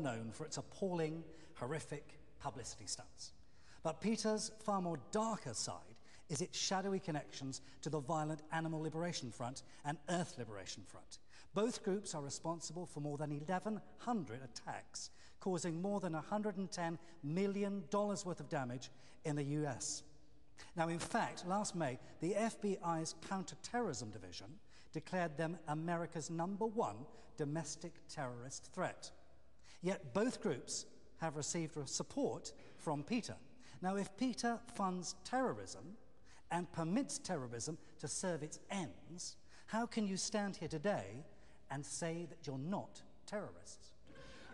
known for its appalling, horrific publicity stunts. But PETA's far more darker side is its shadowy connections to the violent Animal Liberation Front and Earth Liberation Front. Both groups are responsible for more than 1,100 attacks, causing more than $110 million worth of damage in the US. Now, in fact, last May, the FBI's Counterterrorism Division declared them America's #1 domestic terrorist threat. Yet both groups have received support from PETA. Now, if PETA funds terrorism and permits terrorism to serve its ends, how can you stand here today and say that you're not terrorists?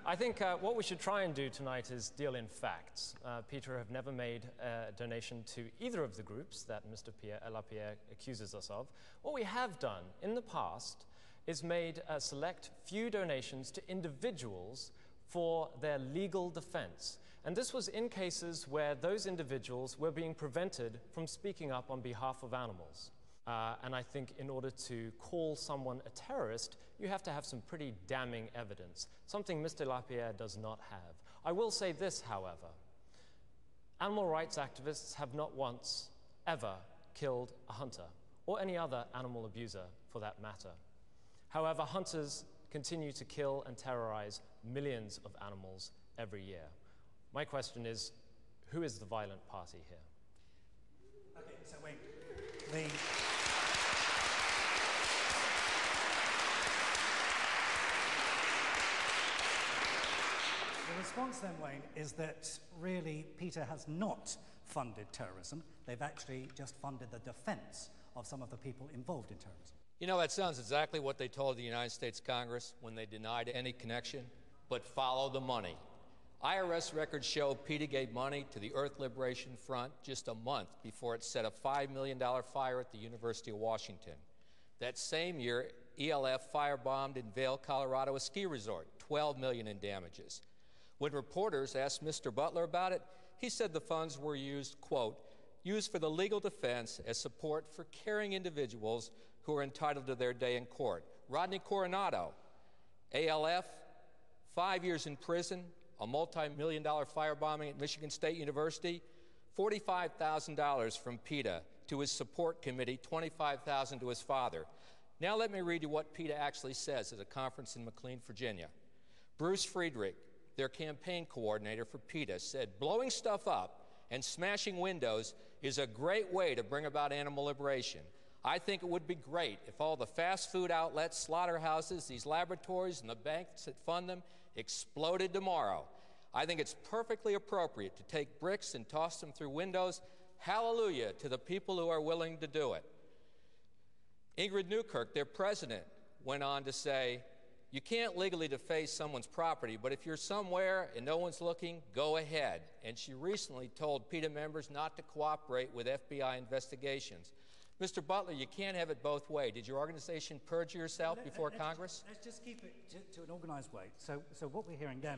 I think what we should try and do tonight is deal in facts. PETA have never made a donation to either of the groups that Mr. Lapierre accuses us of. What we have done in the past is made a select few donations to individuals for their legal defense. And this was in cases where those individuals were being prevented from speaking up on behalf of animals. And I think in order to call someone a terrorist, you have to have some pretty damning evidence, something Mr. Lapierre does not have. I will say this, however. Animal rights activists have not once, ever killed a hunter, or any other animal abuser for that matter. However, hunters continue to kill and terrorize millions of animals every year. My question is, who is the violent party here? Okay, so wait. The response then, Wayne, is that really PETA has not funded terrorism. They've actually just funded the defense of some of the people involved in terrorism. You know, that sounds exactly what they told the United States Congress when they denied any connection. But follow the money. IRS records show PETA gave money to the Earth Liberation Front just a month before it set a $5 million fire at the University of Washington. That same year, ELF firebombed in Vail, Colorado, a ski resort, $12 million in damages. When reporters asked Mr. Butler about it, he said the funds were used, quote, used for the legal defense as support for caring individuals who are entitled to their day in court. Rodney Coronado, ALF, 5 years in prison, a multi-million-dollar firebombing at Michigan State University, $45,000 from PETA to his support committee, $25,000 to his father. Now let me read you what PETA actually says at a conference in McLean, Virginia. Bruce Friedrich, their campaign coordinator for PETA, said, blowing stuff up and smashing windows is a great way to bring about animal liberation. I think it would be great if all the fast food outlets, slaughterhouses, these laboratories, and the banks that fund them exploded tomorrow. I think it's perfectly appropriate to take bricks and toss them through windows. Hallelujah to the people who are willing to do it. Ingrid Newkirk, their president, went on to say, you can't legally deface someone's property, but if you're somewhere and no one's looking, go ahead. And she recently told PETA members not to cooperate with FBI investigations. Mr. Butler, you can't have it both ways. Did your organization perjure yourself before Congress? Let's just keep it to an organized way. So what we're hearing then